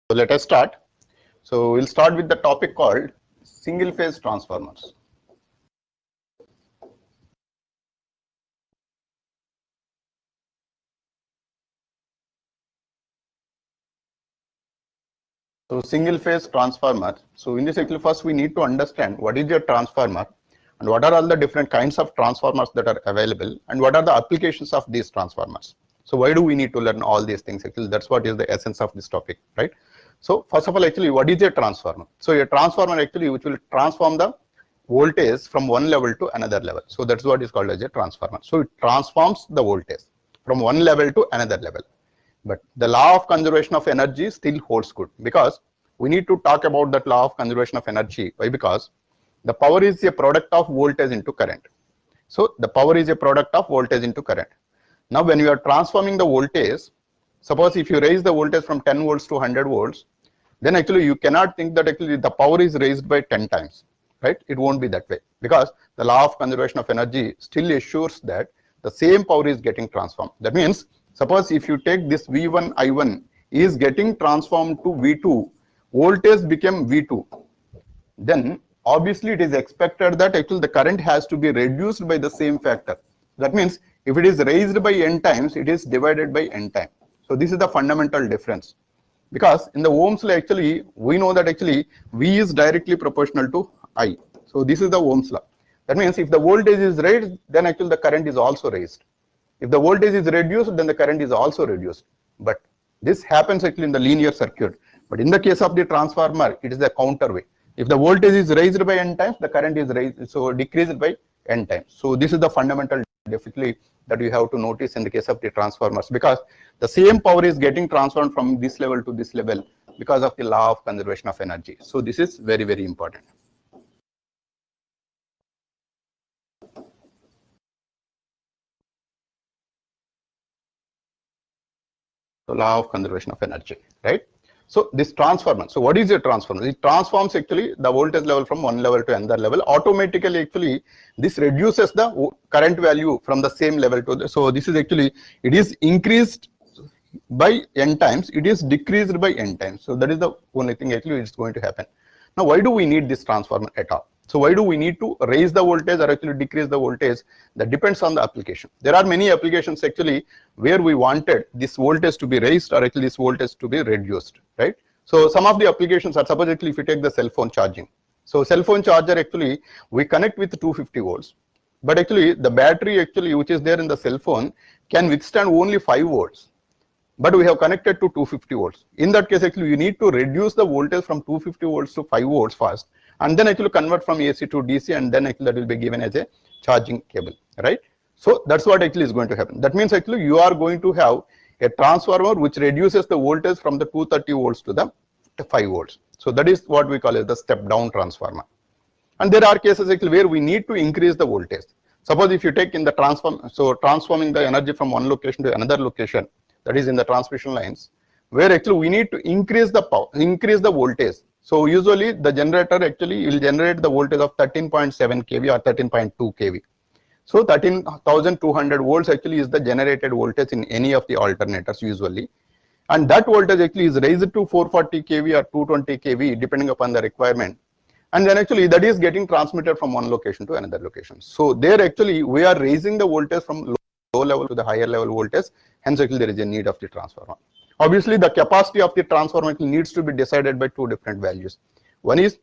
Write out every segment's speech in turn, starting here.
So let us start. So we'll start with the topic called single phase transformers. So single phase transformer. So in this actually first we need to understand what is your transformer and what are all the different kinds of transformers that are available and what are the applications of these transformers. So why do we need to learn all these things? Actually, that's what is the essence of this topic, right? So first of all, actually, what is a transformer? So a transformer actually which will transform the voltage from one level to another level. So that's what is called as a transformer. So it transforms the voltage from one level to another level. But the law of conservation of energy still holds good, because we need to talk about that law of conservation of energy. Why? Because the power is a product of voltage into current. So the power is a product of voltage into current. Now when you are transforming the voltage, suppose if you raise the voltage from 10 volts to 100 volts, then actually you cannot think that actually the power is raised by 10 times, right? It won't be that way, because the law of conservation of energy still assures that the same power is getting transformed. That means, suppose if you take this V1 I1 is getting transformed to V2, voltage became V2, then obviously it is expected that actually the current has to be reduced by the same factor. That means if it is raised by n times, it is divided by n time. So this is the fundamental difference, because in the Ohm's law actually we know that actually V is directly proportional to I. So this is the Ohm's law. That means if the voltage is raised, then actually the current is also raised. If the voltage is reduced, then the current is also reduced. But this happens actually in the linear circuit. But in the case of the transformer, it is the counter way. If the voltage is raised by n times, the current is raised, so decreased by n times. So this is the fundamental difficulty that you have to notice in the case of the transformers, because the same power is getting transformed from this level to this level because of the law of conservation of energy. So this is very, very important. So law of conservation of energy, right? So this transformer, so what is a transformer? It transforms actually the voltage level from one level to another level. Automatically actually this reduces the current value from the same level to the, so this is actually, it is increased by n times, it is decreased by n times. So that is the only thing actually it's going to happen. Now why do we need this transformer at all? So why do we need to raise the voltage or actually decrease the voltage? That depends on the application. There are many applications actually where we wanted this voltage to be raised or actually this voltage to be reduced, right? So some of the applications are, suppose actually if you take the cell phone charging. So cell phone charger actually we connect with 250 volts, but actually the battery actually which is there in the cell phone can withstand only 5 volts. But we have connected to 250 volts. In that case, actually, you need to reduce the voltage from 250 volts to 5 volts first, and then actually convert from AC to DC, and then actually that will be given as a charging cable, right? So that's what actually is going to happen. That means actually you are going to have a transformer which reduces the voltage from the 230 volts to the 5 volts. So that is what we call as the step down transformer. And there are cases actually where we need to increase the voltage. Suppose if you take in the transforming the energy from one location to another location, that is in the transmission lines, where actually we need to increase the power, increase the voltage. So usually the generator actually will generate the voltage of 13.7 kV or 13.2 kV. So 13,200 volts actually is the generated voltage in any of the alternators usually. And that voltage actually is raised to 440 kV or 220 kV depending upon the requirement. And then actually that is getting transmitted from one location to another location. So there actually we are raising the voltage from low level to the higher level voltage. Hence actually there is a need of the transformer. Obviously the capacity of the transformer needs to be decided by two different values. One is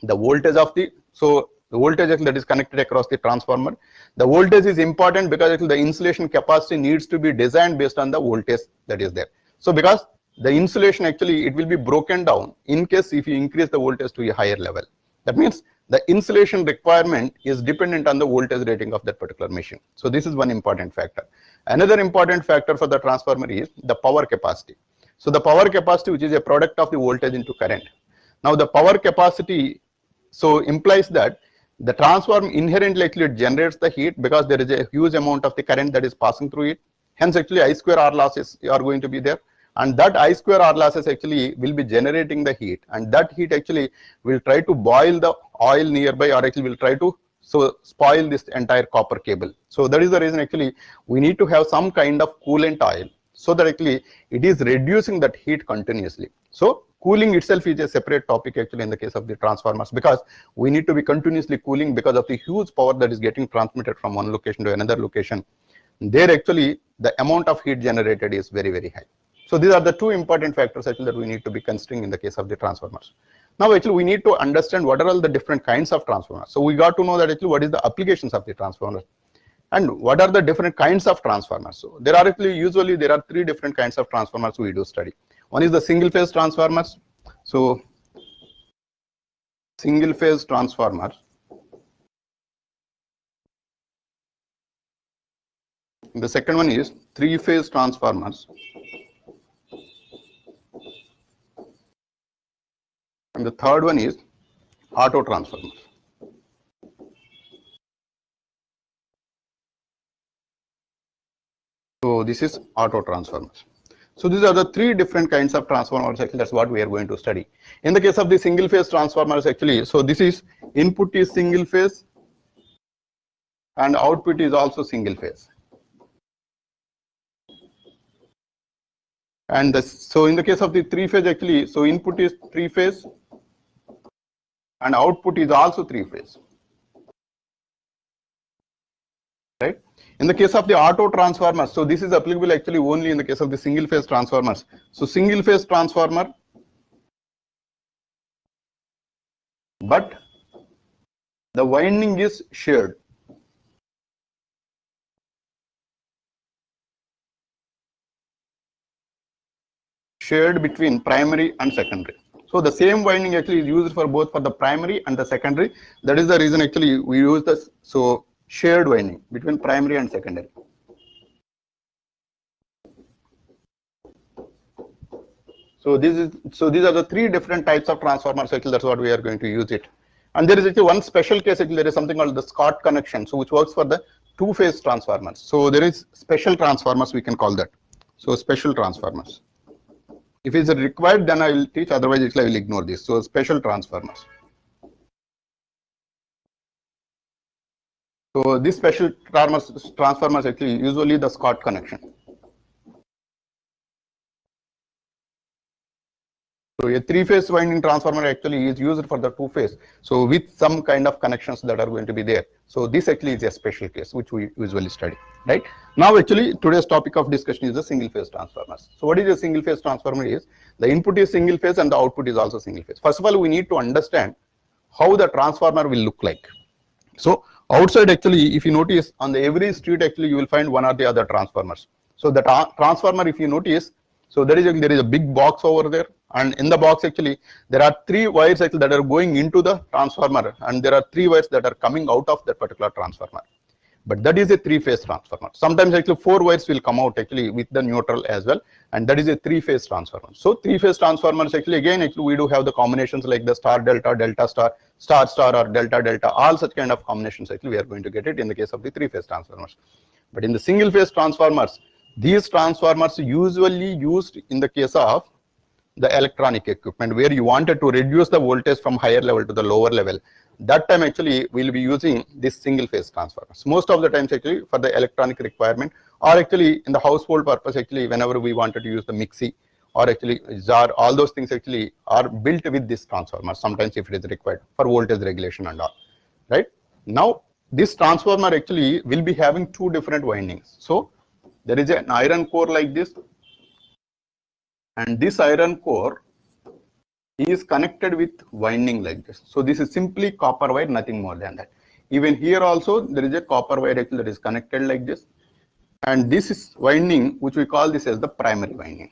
the voltage of the, so the voltage that is connected across the transformer. The voltage is important because actually the insulation capacity needs to be designed based on the voltage that is there. So because the insulation actually it will be broken down in case if you increase the voltage to a higher level. That means the insulation requirement is dependent on the voltage rating of that particular machine. So this is one important factor. Another important factor for the transformer is the power capacity. So the power capacity, which is a product of the voltage into current. Now the power capacity so implies that the transformer inherently actually generates the heat because there is a huge amount of the current that is passing through it. Hence actually I square R losses are going to be there. And that I square R losses actually will be generating the heat, and that heat actually will try to boil the oil nearby, or actually will try to spoil this entire copper cable. So that is the reason actually we need to have some kind of coolant oil, so that actually it is reducing that heat continuously. So cooling itself is a separate topic actually in the case of the transformers, because we need to be continuously cooling because of the huge power that is getting transmitted from one location to another location. There actually the amount of heat generated is very, very high. So these are the two important factors actually that we need to be considering in the case of the transformers. Now actually we need to understand what are all the different kinds of transformers. So we got to know that actually what is the applications of the transformers and what are the different kinds of transformers. So there are actually usually there are three different kinds of transformers we do study. One is the single phase transformers. So single phase transformers. The second one is three phase transformers. And the third one is auto transformers. So this is auto transformers. So these are the three different kinds of transformers actually, that's what we are going to study. In the case of the single phase transformers actually, so this is input is single phase and output is also single phase. And so in the case of the three phase actually, so input is three phase and output is also three phase, right? In the case of the auto transformers, so this is applicable actually only in the case of the single phase transformers. So single phase transformer, but the winding is shared. Shared between primary and secondary. So the same winding actually is used for both for the primary and the secondary. That is the reason actually we use this. So shared winding between primary and secondary. So these are the three different types of transformers actually, that's what we are going to use it. And there is actually one special case actually, there is something called the Scott connection, so which works for the two phase transformers. So there is special transformers, we can call that. So special transformers. If it's required, then I will teach, otherwise I will ignore this. So special transformers. So this special transformers actually usually the Scott connection. So a three-phase winding transformer actually is used for the two-phase. So with some kind of connections that are going to be there. So this actually is a special case which we usually study, right? Now actually today's topic of discussion is the single-phase transformers. So what is a single-phase transformer is? The input is single-phase and the output is also single-phase. First of all, we need to understand how the transformer will look like. So outside actually, if you notice on the every street actually you will find one or the other transformers. So the transformer, if you notice, so there is a big box over there, and in the box actually there are three wires actually that are going into the transformer, and there are three wires that are coming out of that particular transformer. But that is a three-phase transformer. Sometimes actually four wires will come out actually with the neutral as well, and that is a three-phase transformer. So three-phase transformers actually we do have the combinations like the star delta, delta star, star star, or delta delta. All such kind of combinations actually we are going to get it in the case of the three-phase transformers. But in the single-phase transformers, these transformers usually used in the case of the electronic equipment where you wanted to reduce the voltage from higher level to the lower level. That time actually we'll be using this single phase transformers. Most of the times actually for the electronic requirement, or actually in the household purpose actually whenever we wanted to use the mixie or actually jar, all those things actually are built with this transformer sometimes if it is required for voltage regulation and all, right? Now this transformer actually will be having two different windings. So there is an iron core like this, and this iron core is connected with winding like this. So this is simply copper wire, nothing more than that. Even here also there is a copper wire actually that is connected like this, and this is winding which we call this as the primary winding.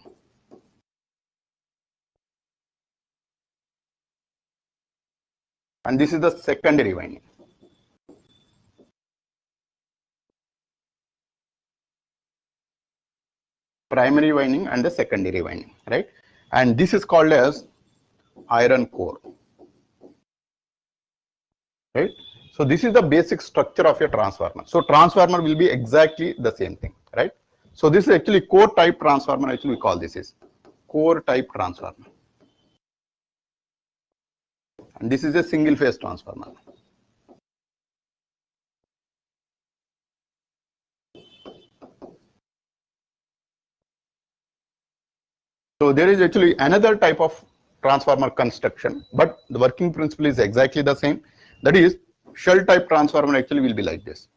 And this is the secondary winding. Primary winding and the secondary winding, right? And this is called as iron core, right? So this is the basic structure of a transformer. So transformer will be exactly the same thing, right? So this is actually core type transformer, actually we call this is core type transformer. And this is a single phase transformer. So there is actually another type of transformer construction, but the working principle is exactly the same. That is, shell type transformer actually will be like this.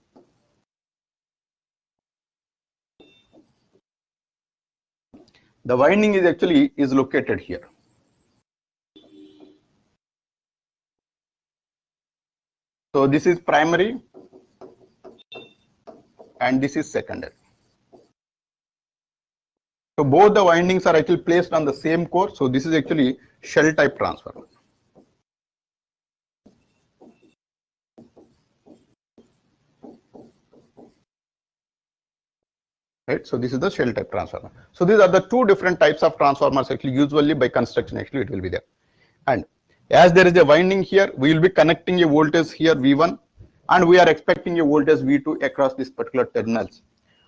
The winding is actually located here. So this is primary and this is secondary. So both the windings are actually placed on the same core. So this is actually shell type transformer. Right, so this is the shell type transformer. So these are the two different types of transformers actually usually by construction actually it will be there. And as there is a winding here, we will be connecting a voltage here V1 and we are expecting a voltage V2 across this particular terminals.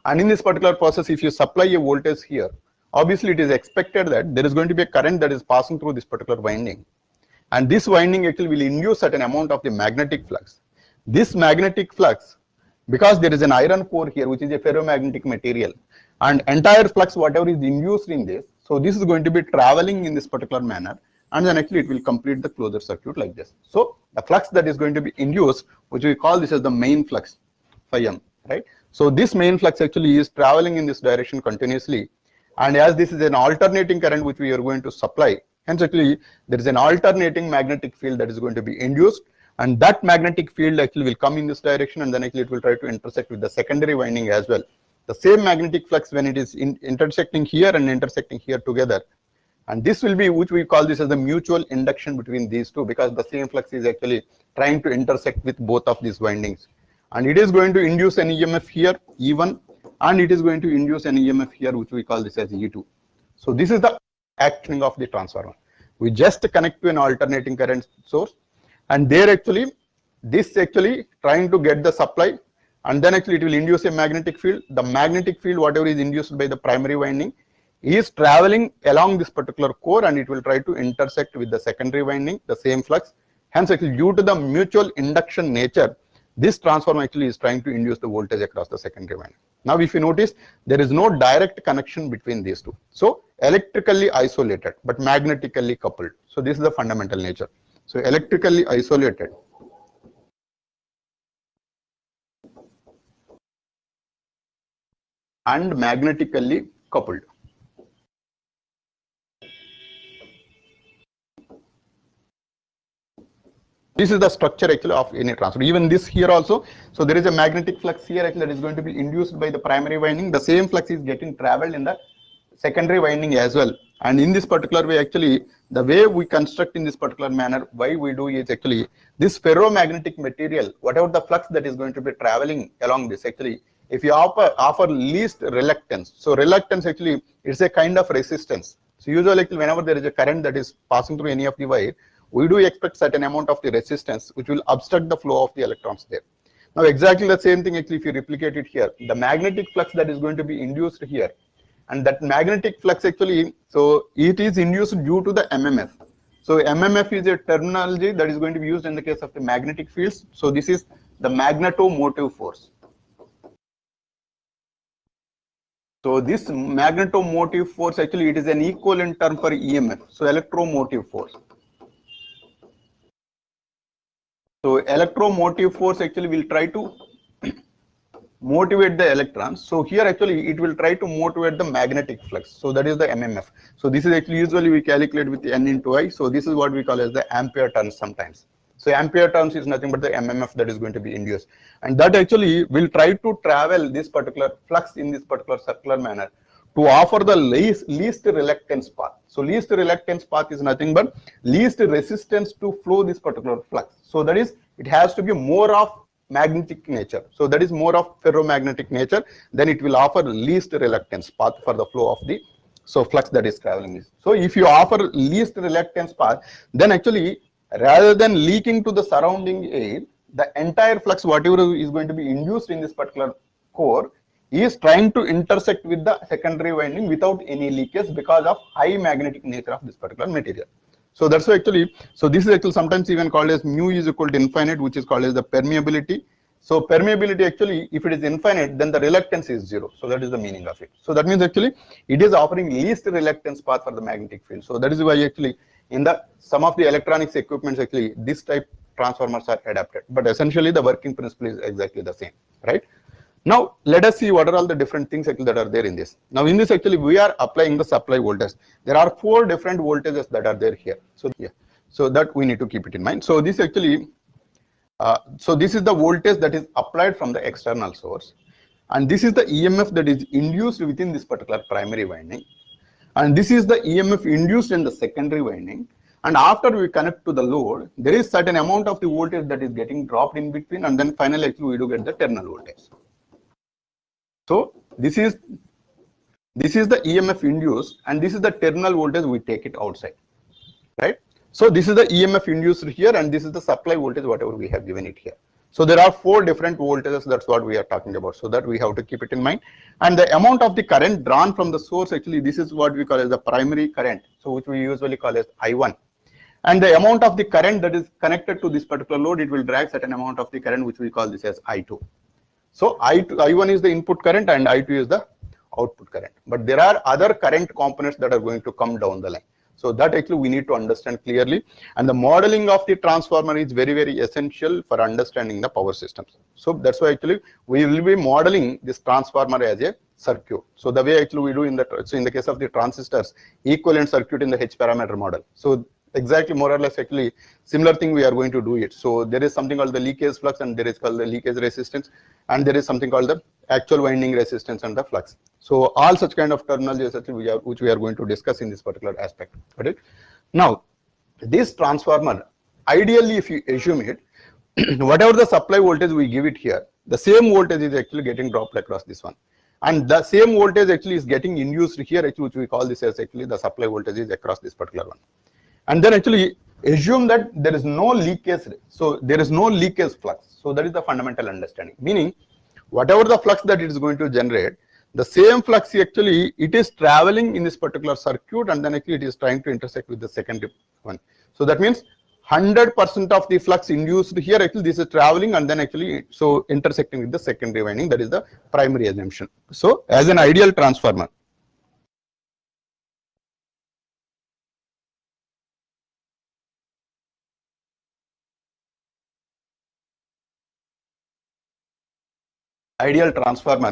And in this particular process, if you supply a voltage here, obviously it is expected that there is going to be a current that is passing through this particular winding. And this winding actually will induce certain amount of the magnetic flux. This magnetic flux, because there is an iron core here, which is a ferromagnetic material, and entire flux, whatever is induced in this, so this is going to be traveling in this particular manner, and then actually it will complete the closure circuit like this. So the flux that is going to be induced, which we call this as the main flux, phi m, right? So this main flux actually is traveling in this direction continuously, and as this is an alternating current which we are going to supply, hence actually there is an alternating magnetic field that is going to be induced, and that magnetic field actually will come in this direction, and then actually it will try to intersect with the secondary winding as well. The same magnetic flux when it is intersecting here and intersecting here together, and this will be, which we call this as the mutual induction between these two, because the same flux is actually trying to intersect with both of these windings, and it is going to induce an EMF here E1, and it is going to induce an EMF here which we call this as E2. So this is the actioning of the transformer. We just connect to an alternating current source, and there actually this actually trying to get the supply, and then actually it will induce a magnetic field. The magnetic field, whatever is induced by the primary winding, is traveling along this particular core, and it will try to intersect with the secondary winding, the same flux. Hence actually due to the mutual induction nature, this transformer actually is trying to induce the voltage across the secondary winding. Now if you notice, there is no direct connection between these two. So electrically isolated but magnetically coupled. So this is the fundamental nature. So electrically isolated and magnetically coupled. This is the structure actually of any transformer. Even this here also, so there is a magnetic flux here actually that is going to be induced by the primary winding. The same flux is getting traveled in the secondary winding as well. And in this particular way, actually, the way we construct in this particular manner, why we do is actually this ferromagnetic material, whatever the flux that is going to be traveling along this, actually, if you offer least reluctance, so reluctance actually it's a kind of resistance. So usually whenever there is a current that is passing through any of the wire, we do expect certain amount of the resistance which will obstruct the flow of the electrons there. Now exactly the same thing actually if you replicate it here, the magnetic flux that is going to be induced here, and that magnetic flux actually, so it is induced due to the MMF. So MMF is a terminology that is going to be used in the case of the magnetic fields. So this is the magnetomotive force. So this magnetomotive force actually it is an equivalent term for EMF. So electromotive force. So electromotive force actually will try to motivate the electrons. So here actually it will try to motivate the magnetic flux. So that is the MMF. So this is actually usually we calculate with N into I. So this is what we call as the ampere turns sometimes. So ampere turns is nothing but the MMF that is going to be induced. And that actually will try to travel this particular flux in this particular circular manner to offer the least reluctance path. So least reluctance path is nothing but least resistance to flow this particular flux. So that is, it has to be more of magnetic nature. So that is more of ferromagnetic nature. Then it will offer least reluctance path for the flow of the flux that is traveling. So if you offer least reluctance path, then actually rather than leaking to the surrounding air, the entire flux whatever is going to be induced in this particular core is trying to intersect with the secondary winding without any leakage because of high magnetic nature of this particular material. So that's why actually, so this is actually sometimes even called as mu is equal to infinite, which is called as the permeability. So permeability actually, if it is infinite, then the reluctance is zero. So that is the meaning of it. So that means actually it is offering least reluctance path for the magnetic field. So that is why actually in the some of the electronics equipments actually this type transformers are adapted, but essentially the working principle is exactly the same, right? Now let us see what are all the different things actually that are there in this. Now in this actually we are applying the supply voltage. There are 4 different voltages that are there here. So yeah, so that we need to keep it in mind. So this actually so this is the voltage that is applied from the external source, and this is the EMF that is induced within this particular primary winding, and this is the EMF induced in the secondary winding. And after we connect to the load, there is certain amount of the voltage that is getting dropped in between, and then finally actually we do get the terminal voltage. So this is the EMF induced, and this is the terminal voltage we take it outside, right? So this is the EMF induced here, and this is the supply voltage whatever we have given it here. So there are 4 different voltages, that's what we are talking about, so that we have to keep it in mind. And the amount of the current drawn from the source, actually this is what we call as the primary current, so which we usually call as I1. And the amount of the current that is connected to this particular load, it will drag certain amount of the current, which we call this as I2. So I1 is the input current and I2 is the output current. But there are other current components that are going to come down the line. So that actually we need to understand clearly, and the modeling of the transformer is very, very essential for understanding the power systems. So that's why actually we will be modeling this transformer as a circuit. So the way actually we do in the case of the transistors, equivalent circuit in the H parameter model. So exactly more or less actually similar thing we are going to do it. So there is something called the leakage flux, and there is called the leakage resistance, and there is something called the actual winding resistance and the flux. So all such kind of terminologies which we are going to discuss in this particular aspect. Right? Now this transformer, ideally if you assume it, whatever the supply voltage we give it here, the same voltage is actually getting dropped across this one, and the same voltage actually is getting induced here, actually, which we call this as actually the supply voltage is across this particular one. And then actually assume that there is no leakage, so there is no leakage flux. So that is the fundamental understanding, meaning whatever the flux that it is going to generate, the same flux actually it is traveling in this particular circuit, and then actually it is trying to intersect with the secondary one. So that means 100% of the flux induced here, actually this is traveling and then actually so intersecting with the secondary winding, that is the primary assumption. So as an ideal transformer,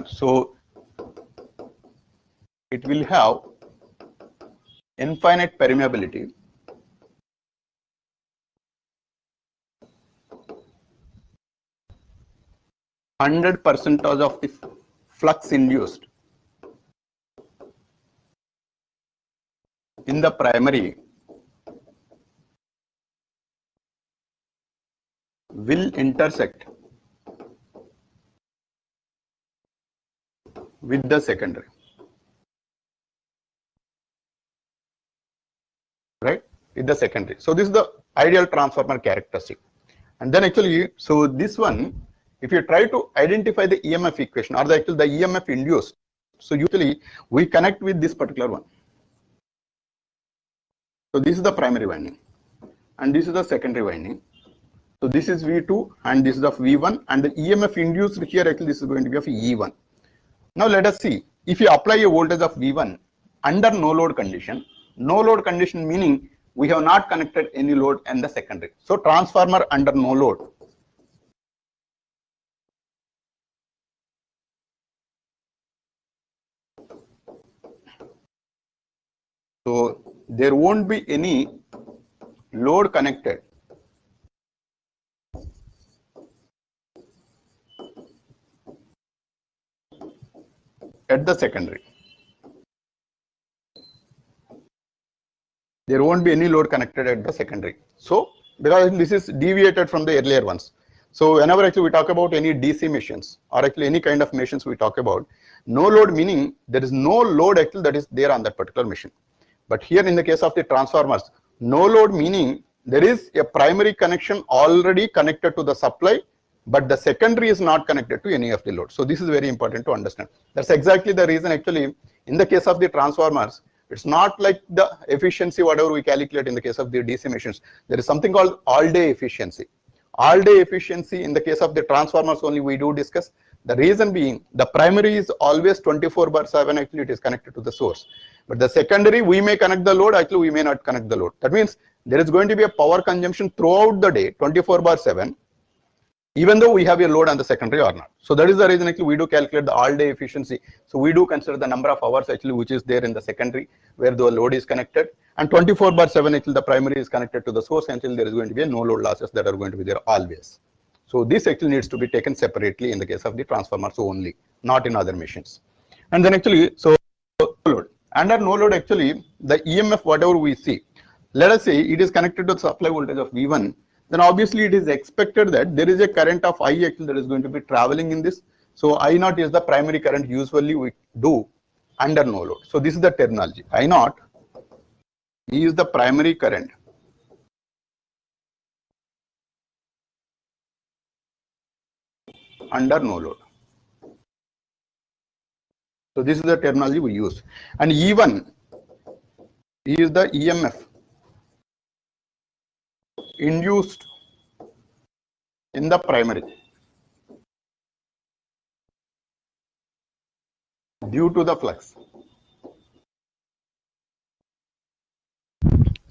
so it will have infinite permeability, %% of the flux induced in the primary will intersect with the secondary, right? With the secondary. So this is the ideal transformer characteristic. And then actually, so this one, if you try to identify the EMF equation or the EMF induced, so usually we connect with this particular one. So this is the primary winding, and this is the secondary winding. So this is V2 and this is of V1, and the EMF induced here actually this is going to be of E1. Now let us see, if you apply a voltage of V1 under no load condition meaning we have not connected any load in the secondary. So transformer under no load. So there won't be any load connected at the secondary. There won't be any load connected at the secondary. So because this is deviated from the earlier ones. So whenever actually we talk about any DC machines or actually any kind of machines we talk about, no load meaning there is no load actually that is there on that particular machine. But here in the case of the transformers, no load meaning there is a primary connection already connected to the supply, but the secondary is not connected to any of the load. So this is very important to understand. That's exactly the reason actually in the case of the transformers, it's not like the efficiency whatever we calculate in the case of the DC machines. There is something called all-day efficiency. All-day efficiency in the case of the transformers only we do discuss. The reason being the primary is always 24/7 actually it is connected to the source. But the secondary we may connect the load, actually we may not connect the load. That means there is going to be a power consumption throughout the day, 24/7, even though we have a load on the secondary or not. So that is the reason actually we do calculate the all day efficiency. So we do consider the number of hours actually which is there in the secondary where the load is connected, and 24/7 actually the primary is connected to the source until there is going to be a no load losses that are going to be there always. So this actually needs to be taken separately in the case of the transformers only, not in other machines. And then actually, so load. Under no load actually the EMF whatever we see, let us say it is connected to the supply voltage of V1, then obviously it is expected that there is a current of I actually that is going to be traveling in this. So I naught is the primary current usually we do under no load. So this is the terminology. I naught is the primary current under no load. So this is the terminology we use. And E1 is the EMF induced in the primary due to the flux.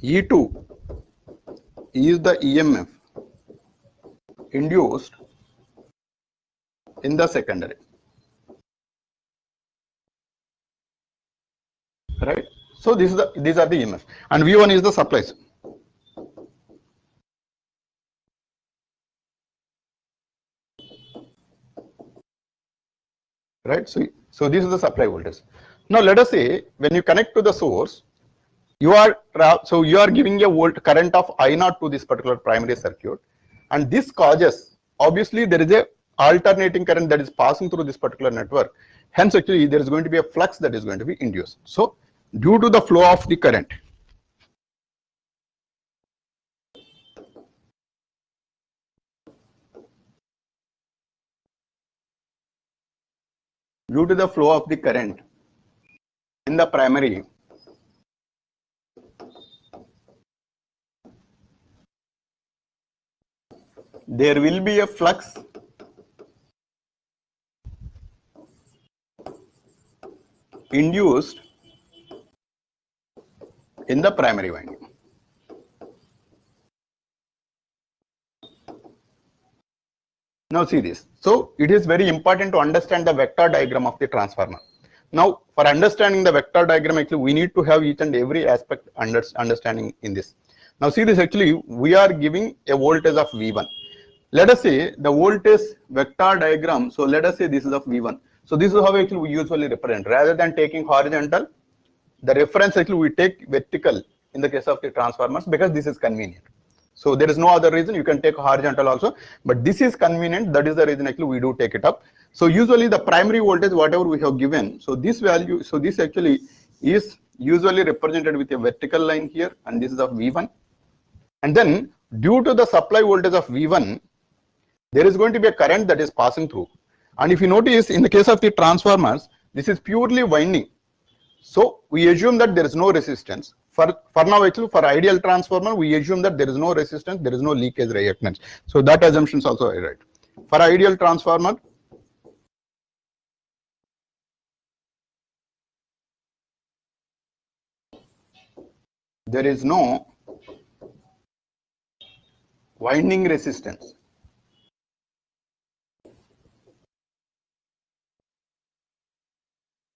E2 is the EMF induced in the secondary. Right? So these are the EMF, and V1 is the supplies. Right? So this is the supply voltage. Now let us say when you connect to the source, you are giving a current of I naught to this particular primary circuit, and this causes, obviously there is a alternating current that is passing through this particular network. Hence actually there is going to be a flux that is going to be induced. So due to the flow of the current, due to the flow of the current in the primary, there will be a flux induced in the primary winding. Now see this. So it is very important to understand the vector diagram of the transformer. Now for understanding the vector diagram, actually we need to have each and every aspect understanding in this. Now see this, actually we are giving a voltage of V1. Let us say the voltage vector diagram. So let us say this is of V1. So this is how actually we usually represent. Rather than taking horizontal, the reference actually we take vertical in the case of the transformers because this is convenient. So there is no other reason. You can take horizontal also, but this is convenient. That is the reason actually we do take it up. So usually the primary voltage whatever we have given, so this value, so this actually is usually represented with a vertical line here, and this is of V1. And then due to the supply voltage of V1, there is going to be a current that is passing through. And if you notice in the case of the transformers, this is purely winding. So we assume that there is no resistance. For now actually for ideal transformer, we assume that there is no resistance, there is no leakage reactance. So that assumption is also right. For ideal transformer, there is no winding resistance.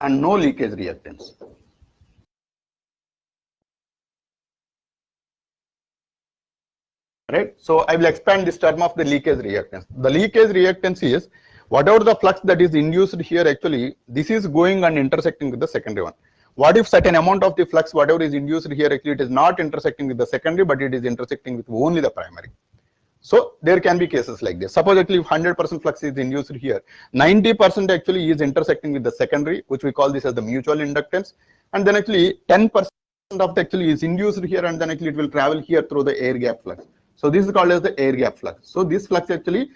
And no leakage reactance. Right? So I will expand this term of the leakage reactance. The leakage reactance is whatever the flux that is induced here, actually this is going and intersecting with the secondary one. What if certain amount of the flux whatever is induced here, actually it is not intersecting with the secondary, but it is intersecting with only the primary. So there can be cases like this. Suppose actually if 100% flux is induced here, 90% actually is intersecting with the secondary, which we call this as the mutual inductance, and then actually 10% of the actually is induced here, and then actually it will travel here through the air gap flux. So this is called as the air gap flux. So this flux actually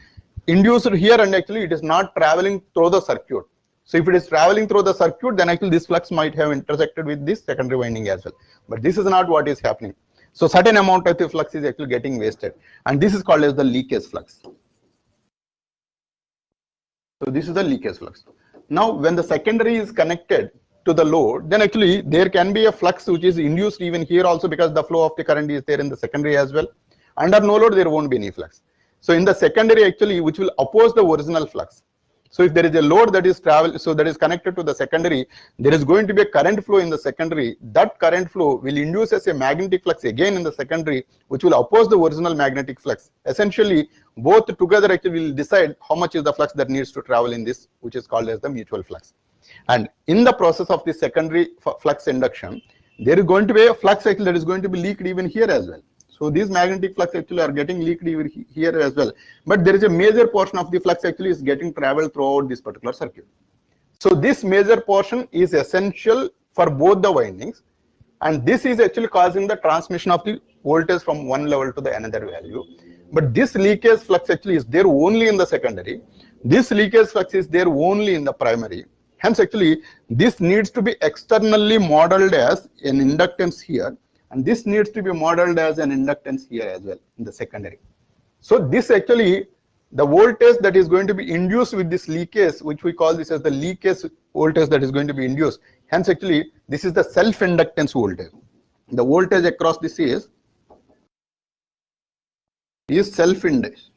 induced here, and actually it is not traveling through the circuit. So if it is traveling through the circuit, then actually this flux might have intersected with this secondary winding as well. But this is not what is happening. So certain amount of the flux is actually getting wasted, and this is called as the leakage flux. So this is the leakage flux. Now when the secondary is connected to the load, then actually there can be a flux which is induced even here also, because the flow of the current is there in the secondary as well. Under no load, there won't be any flux. So in the secondary actually, which will oppose the original flux. So if there is a load that is that is connected to the secondary, there is going to be a current flow in the secondary. That current flow will induce as a magnetic flux again in the secondary, which will oppose the original magnetic flux. Essentially, both together actually will decide how much is the flux that needs to travel in this, which is called as the mutual flux. And in the process of the secondary flux induction, there is going to be a flux actually that is going to be leaked even here as well. So these magnetic flux actually are getting leaked over here as well. But there is a major portion of the flux actually is getting traveled throughout this particular circuit. So this major portion is essential for both the windings. And this is actually causing the transmission of the voltage from one level to the another value. But this leakage flux actually is there only in the secondary. This leakage flux is there only in the primary. Hence actually this needs to be externally modeled as an inductance here. And this needs to be modeled as an inductance here as well in the secondary. So this actually, the voltage that is going to be induced with this leakage, which we call this as the leakage voltage that is going to be induced. Hence actually, this is the self-inductance voltage. The voltage across this is self-induced.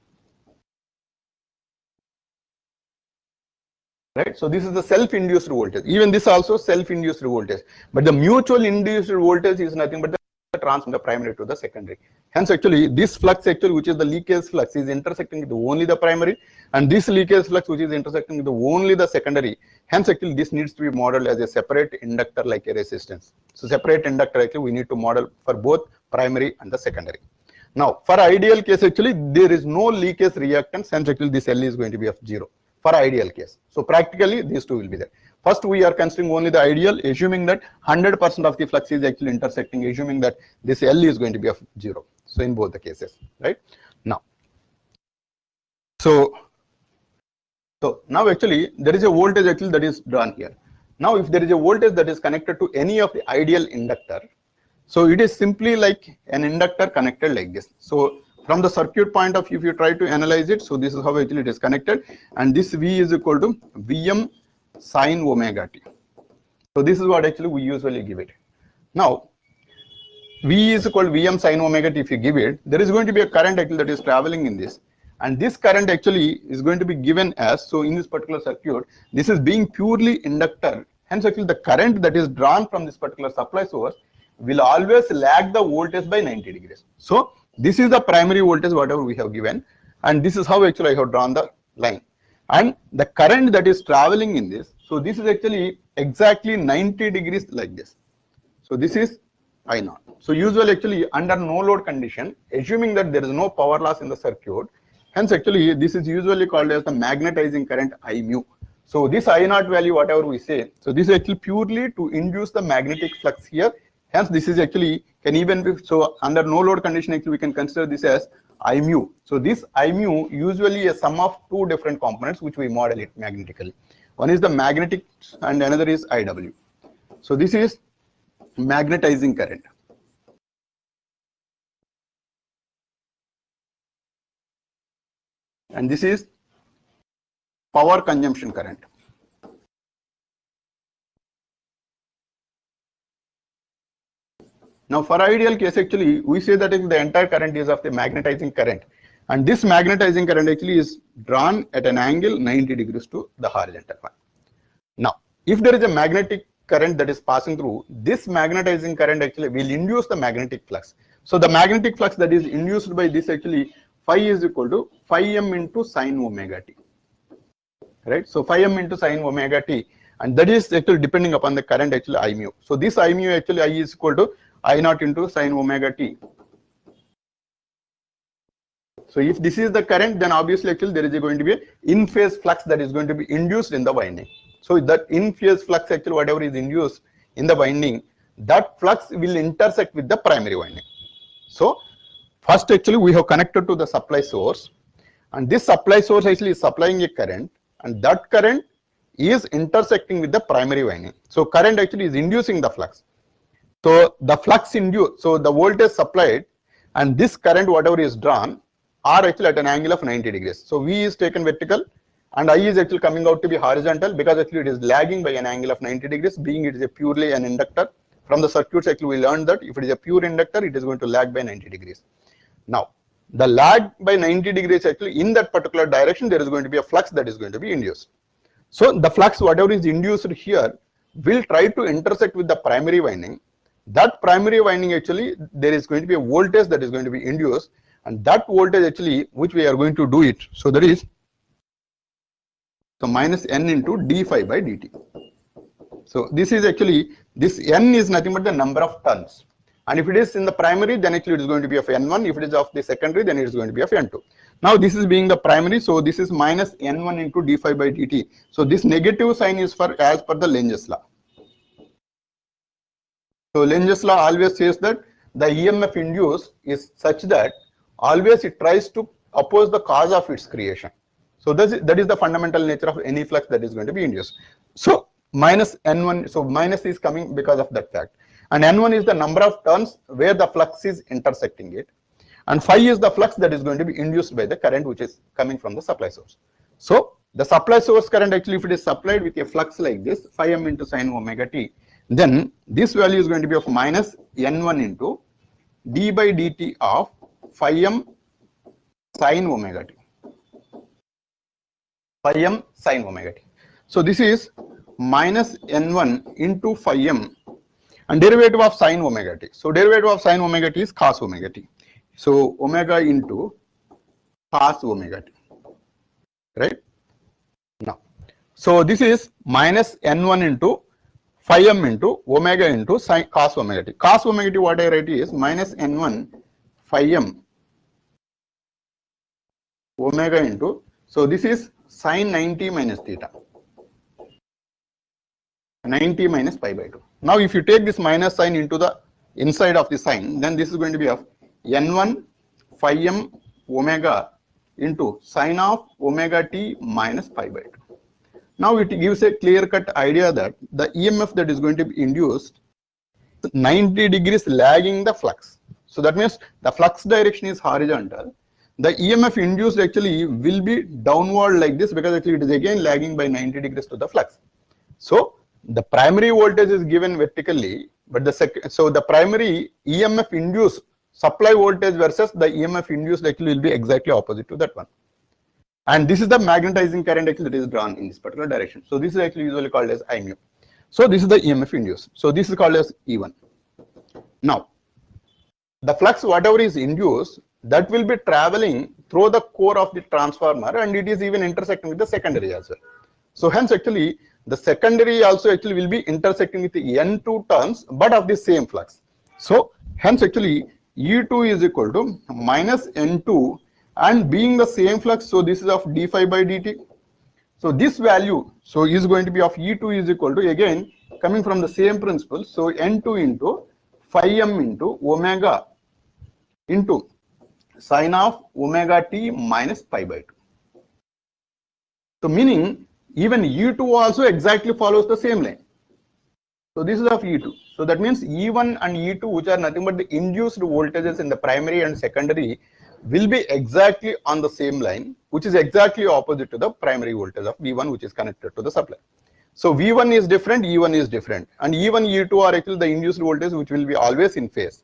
Right? So this is the self-induced voltage. Even this also self-induced voltage. But the mutual induced voltage is nothing but the transfer from the primary to the secondary. Hence actually this flux actually, which is the leakage flux, is intersecting with only the primary, and this leakage flux which is intersecting with only the secondary. Hence actually this needs to be modeled as a separate inductor like a resistance. So separate inductor actually we need to model for both primary and the secondary. Now for ideal case actually there is no leakage reactance, hence actually this L is going to be of 0 for ideal case. So practically these two will be there. First, we are considering only the ideal, assuming that 100% of the flux is actually intersecting, assuming that this L is going to be of 0. So in both the cases, right? Now, so now actually there is a voltage actually that is drawn here. Now, if there is a voltage that is connected to any of the ideal inductor, so it is simply like an inductor connected like this. So from the circuit point of view, if you try to analyze it, so this is how actually it is connected, and this V is equal to Vm sin omega t. So this is what actually we usually give it. Now V is equal to Vm sin omega t. If you give it, there is going to be a current actually that is traveling in this, and this current actually is going to be given as, so in this particular circuit this is being purely inductor. Hence actually the current that is drawn from this particular supply source will always lag the voltage by 90 degrees. So this is the primary voltage whatever we have given, and this is how actually I have drawn the line. And the current that is traveling in this, so this is actually exactly 90 degrees like this. So this is I0. So usually actually under no load condition, assuming that there is no power loss in the circuit, hence actually this is usually called as the magnetizing current I mu. So this I0 value whatever we say, so this is actually purely to induce the magnetic flux here. Hence this is actually can even be, so under no load condition actually we can consider this as I mu. So this I mu usually a sum of two different components which we model it magnetically. One is the magnetic and another is IW. So this is magnetizing current. And this is power consumption current. Now for ideal case actually we say that the entire current is of the magnetizing current, and this magnetizing current actually is drawn at an angle 90 degrees to the horizontal one. Now if there is a magnetic current that is passing through, this magnetizing current actually will induce the magnetic flux. So the magnetic flux that is induced by this actually phi is equal to phi m into sin omega t, right? So phi m into sin omega t, and that is actually depending upon the current actually I mu. So this I mu actually I is equal to I0 into sin omega t. So if this is the current, then obviously actually there is going to be an in phase flux that is going to be induced in the winding. So that in phase flux actually whatever is induced in the winding, that flux will intersect with the primary winding. So first actually we have connected to the supply source, and this supply source actually is supplying a current, and that current is intersecting with the primary winding. So current actually is inducing the flux. So the flux induced, so the voltage supplied and this current whatever is drawn are actually at an angle of 90 degrees. So V is taken vertical and I is actually coming out to be horizontal because actually it is lagging by an angle of 90 degrees, being it is a purely an inductor. From the circuits actually we learned that if it is a pure inductor, it is going to lag by 90 degrees. Now, the lag by 90 degrees actually in that particular direction, there is going to be a flux that is going to be induced. So the flux, whatever is induced here, will try to intersect with the primary winding. That primary winding actually, there is going to be a voltage that is going to be induced, and that voltage actually, which we are going to do it. So that is, so minus N into d phi by dt. So this is actually, this N is nothing but the number of turns. And if it is in the primary, then actually it is going to be of N1. If it is of the secondary, then it is going to be of N2. Now this is being the primary, so this is minus N1 into d phi by dt. So this negative sign is for as per the Lenz law. So Lenz law always says that the EMF induced is such that always it tries to oppose the cause of its creation. So that is the fundamental nature of any flux that is going to be induced. So minus N1, so minus is coming because of that fact. And N1 is the number of turns where the flux is intersecting it. And phi is the flux that is going to be induced by the current which is coming from the supply source. So the supply source current actually, if it is supplied with a flux like this, phi m into sine omega t, then this value is going to be of minus N1 into d by dt of phi m sine omega t. Phi m sine omega t. So this is minus N1 into phi m and derivative of sine omega t. So derivative of sine omega t is cos omega t. So omega into cos omega t, right? Now, so this is minus N1 into phi m into omega into sine cos omega t. Cos omega t, what I write is minus N1 phi m omega into, so this is sine 90 minus theta. 90 minus pi by 2. Now, if you take this minus sign into the inside of the sign, then this is going to be of N1 phi m omega into sine of omega t minus pi by 2. Now, it gives a clear-cut idea that the EMF that is going to be induced 90 degrees lagging the flux. So that means the flux direction is horizontal. The EMF induced actually will be downward like this because actually it is again lagging by 90 degrees to the flux. So the primary voltage is given vertically, but the primary EMF induced supply voltage versus the EMF induced actually will be exactly opposite to that one. And this is the magnetizing current actually that is drawn in this particular direction. So this is actually usually called as I mu. So this is the EMF induced. So this is called as E1. Now, the flux whatever is induced, that will be traveling through the core of the transformer, and it is even intersecting with the secondary as well. So hence actually the secondary also actually will be intersecting with the N2 turns, but of the same flux. So hence actually E2 is equal to minus N2, and being the same flux, so this is of d phi by dt. So this value, so is going to be of E2 is equal to, again coming from the same principle, so N2 into phi m into omega into sine of omega t minus pi by 2. So meaning even E2 also exactly follows the same line. So this is of E2. So that means E1 and E2, which are nothing but the induced voltages in the primary and secondary, will be exactly on the same line, which is exactly opposite to the primary voltage of V1, which is connected to the supply. So V1 is different, E1 is different, and E1, E2 are actually the induced voltage which will be always in phase.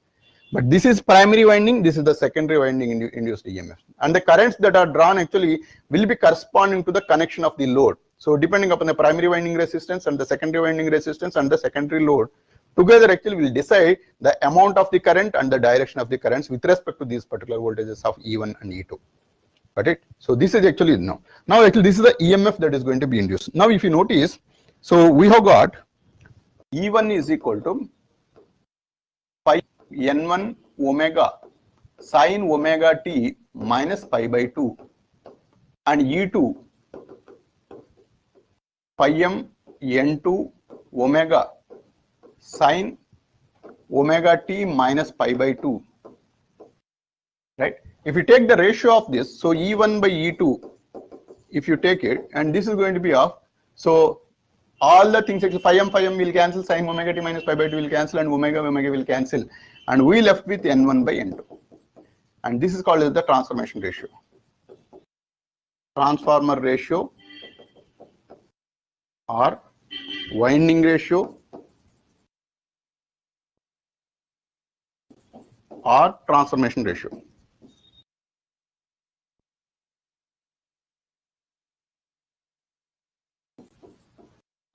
But this is primary winding, this is the secondary winding induced EMF. And the currents that are drawn actually will be corresponding to the connection of the load. So depending upon the primary winding resistance and the secondary winding resistance and the secondary load, together actually will decide the amount of the current and the direction of the currents with respect to these particular voltages of E1 and E2. Got it? So this is actually now actually this is the EMF that is going to be induced. Now if you notice, so we have got E1 is equal to pi N1 omega sine omega t minus pi by 2, and E2 pi m N2 omega sine omega t minus pi by 2, right? If you take the ratio of this, so E1 by E2, if you take it, and this is going to be of, so all the things, phi m will cancel, sine omega t minus pi by 2 will cancel, and omega will cancel, and we left with N1 by N2. And this is called as the transformation ratio. Transformer ratio or winding ratio or transformation ratio.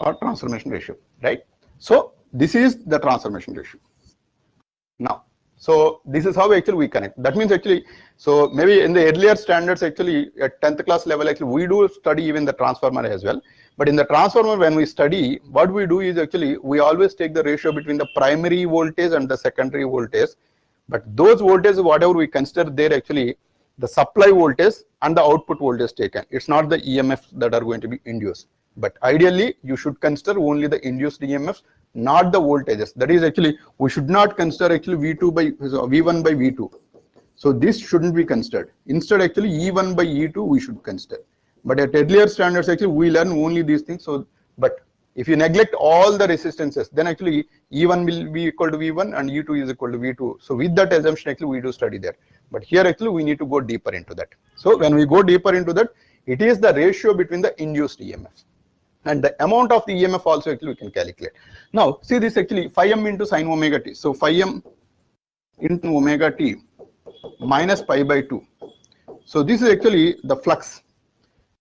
Or transformation ratio, right? So this is the transformation ratio. Now, so this is how actually we connect. That means actually, so maybe in the earlier standards actually at 10th class level actually we do study even the transformer as well. But in the transformer when we study, what we do is actually we always take the ratio between the primary voltage and the secondary voltage. But those voltages, whatever we consider there actually the supply voltage and the output voltage taken. It's not the EMFs that are going to be induced. But ideally, you should consider only the induced EMFs, not the voltages. That is actually, we should not consider actually V2 by V1 by V2. So this shouldn't be considered. Instead, actually E1 by E2 we should consider. But at earlier standards, actually we learn only these things. So, but if you neglect all the resistances, then actually E1 will be equal to V1 and E2 is equal to V2. So with that assumption, actually we do study there. But here actually we need to go deeper into that. So when we go deeper into that, it is the ratio between the induced EMFs. And the amount of the EMF also actually we can calculate. Now see this actually phi m into sine omega t. So phi m into omega t minus pi by 2. So this is actually the flux.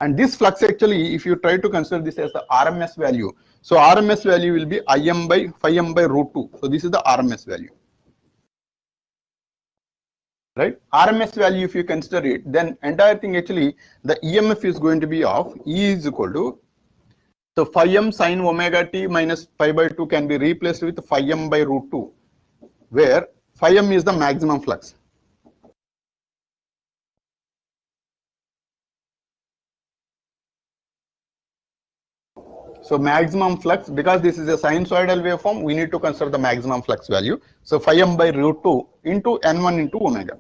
And this flux actually, if you try to consider this as the RMS value, so RMS value will be Im by phi m by root 2. So this is the RMS value. Right? RMS value, if you consider it, then entire thing actually, the EMF is going to be of E is equal to, so phi m sine omega t minus pi by 2 can be replaced with phi m by root 2, where phi m is the maximum flux. So maximum flux, because this is a sinusoidal waveform, we need to consider the maximum flux value. So phi m by root 2 into n1 into omega.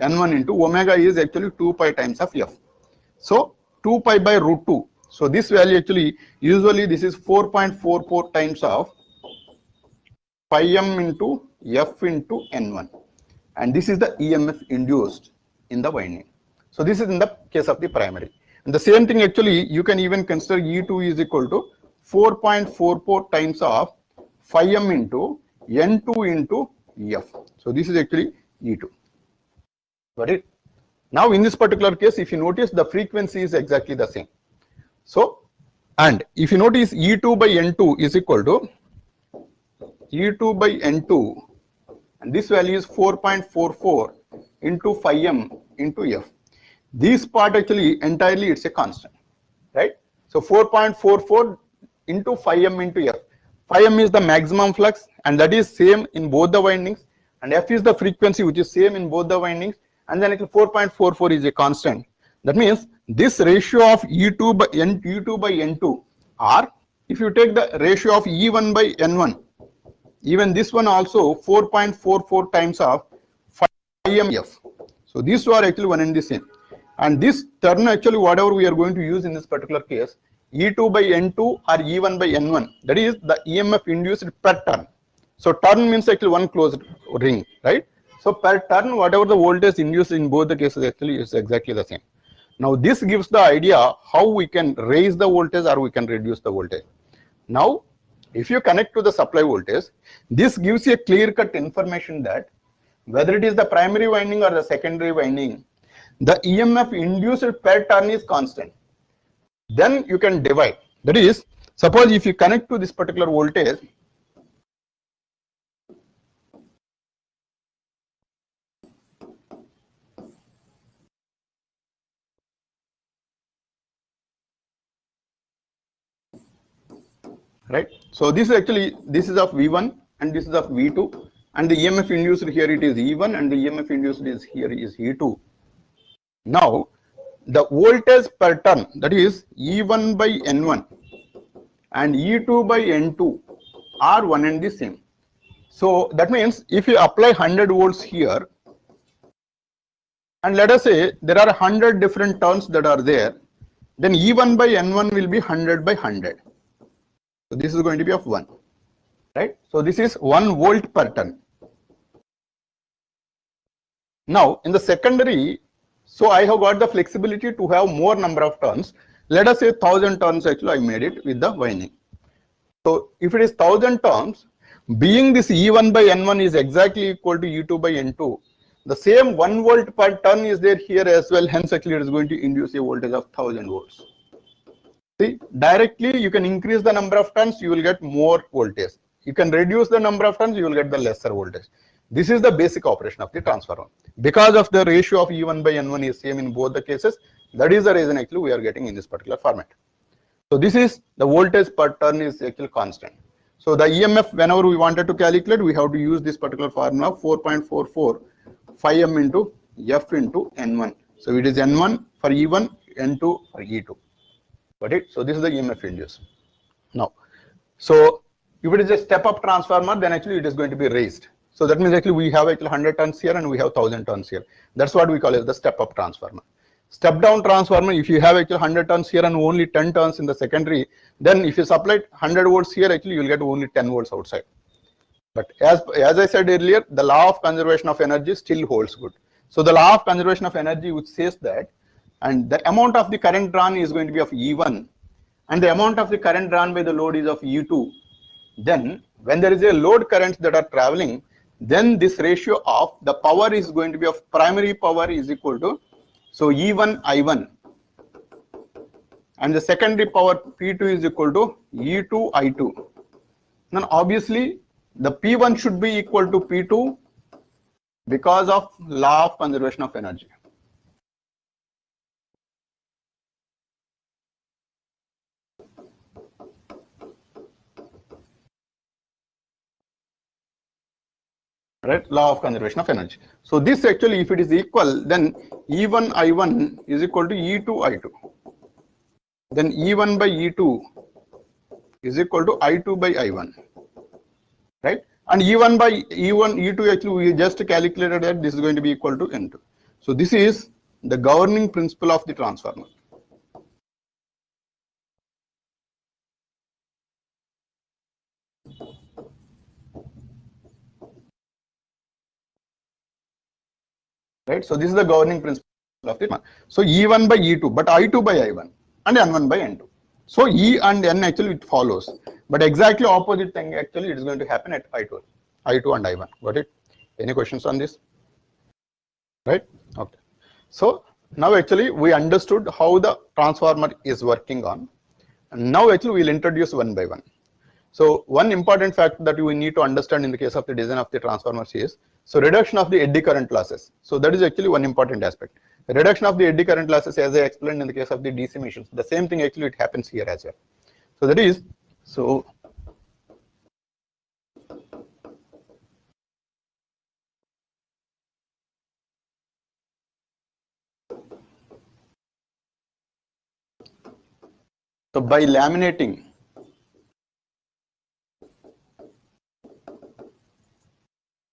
N1 into omega is actually 2 pi times of f. So 2 pi by root 2. So this value actually, usually this is 4.44 times of phi m into f into n1. And this is the EMF induced in the winding. So this is in the case of the primary. And the same thing actually, you can even consider E2 is equal to 4.44 times of phi m into n2 into f. So this is actually E2. Got it? Now in this particular case, if you notice, the frequency is exactly the same. So, and if you notice, E2 by N2 is equal to E2 by N2, and this value is 4.44 into phi m into f. This part actually entirely it's a constant, right? So 4.44 into phi m into f. Phi m is the maximum flux, and that is same in both the windings, and f is the frequency which is same in both the windings, and then 4.44 is a constant. That means this ratio of E2 by N2, or if you take the ratio of E1 by N1, even this one also 4.44 times of phi m f. So these two are actually one and the same. And this term actually whatever we are going to use in this particular case, E2 by N2 or E1 by N1, that is the EMF induced per turn. So turn means actually one closed ring, right? So per turn, whatever the voltage induced in both the cases actually is exactly the same. Now this gives the idea how we can raise the voltage or we can reduce the voltage. Now, if you connect to the supply voltage, this gives you a clear-cut information that whether it is the primary winding or the secondary winding, the EMF induced per turn is constant. Then you can divide. That is, suppose if you connect to this particular voltage, right? So this is actually, this is of V1 and this is of V2, and the EMF induced here it is E1 and the EMF induced is here is E2. Now the voltage per turn, that is E1 by N1 and E2 by N2 are one and the same. So that means if you apply 100 volts here, and let us say there are 100 different turns that are there, then E1 by N1 will be 100 by 100. So this is going to be of 1, right? So this is 1 volt per turn. Now in the secondary, so I have got the flexibility to have more number of turns. let us say 1000 turns actually I made it with the winding. So if it is 1000 turns, being this E1 by N1 is exactly equal to E2 by N2, the same 1 volt per turn is there here as well. Hence actually it is going to induce a voltage of 1000 volts. See, directly you can increase the number of turns, you will get more voltage. You can reduce the number of turns, you will get the lesser voltage. This is the basic operation of the transformer. Because of the ratio of E1 by N1 is same in both the cases, that is the reason actually we are getting in this particular format. So this is the voltage per turn is actually constant. So the EMF, whenever we wanted to calculate, we have to use this particular formula 4.44 5m into F into N1. So it is N1 for E1, N2 for E2. Got it? So this is the EMF induced. Now, so if it is a step-up transformer, then actually it is going to be raised. So that means actually we have actually 100 turns here and we have 1000 turns here. That's what we call it the step-up transformer. Step-down transformer, if you have actually 100 turns here and only 10 turns in the secondary, then if you supply 100 volts here, actually you will get only 10 volts outside. But as I said earlier, the law of conservation of energy still holds good. So the law of conservation of energy which says that, and the amount of the current drawn is going to be of E1, and the amount of the current drawn by the load is of E2. Then when there is a load currents that are traveling, then this ratio of the power is going to be of primary power is equal to, so E1 I1, and the secondary power P2 is equal to E2 I2. Now obviously the P1 should be equal to P2 because of law of conservation of energy. Right, law of conservation of energy. So this actually, if it is equal, then E1 I1 is equal to E2 I2. Then E1 by E2 is equal to I2 by I1. Right, and E1 by E2 actually we just calculated that this is going to be equal to N2. So this is the governing principle of the transformer. Right, so this is the governing principle of the. So E1 by E2, but I2 by I1 and N1 by N2. So E and N actually it follows, but exactly opposite thing actually it is going to happen at I2 and I1. Got it? Any questions on this? Right? Okay. So now actually we understood how the transformer is working on, and now actually we will introduce one by one. So one important fact that we need to understand in the case of the design of the transformers is, so reduction of the eddy current losses. So that is actually one important aspect. Reduction of the eddy current losses, as I explained in the case of the DC machines, the same thing actually it happens here as well. So that is, so by laminating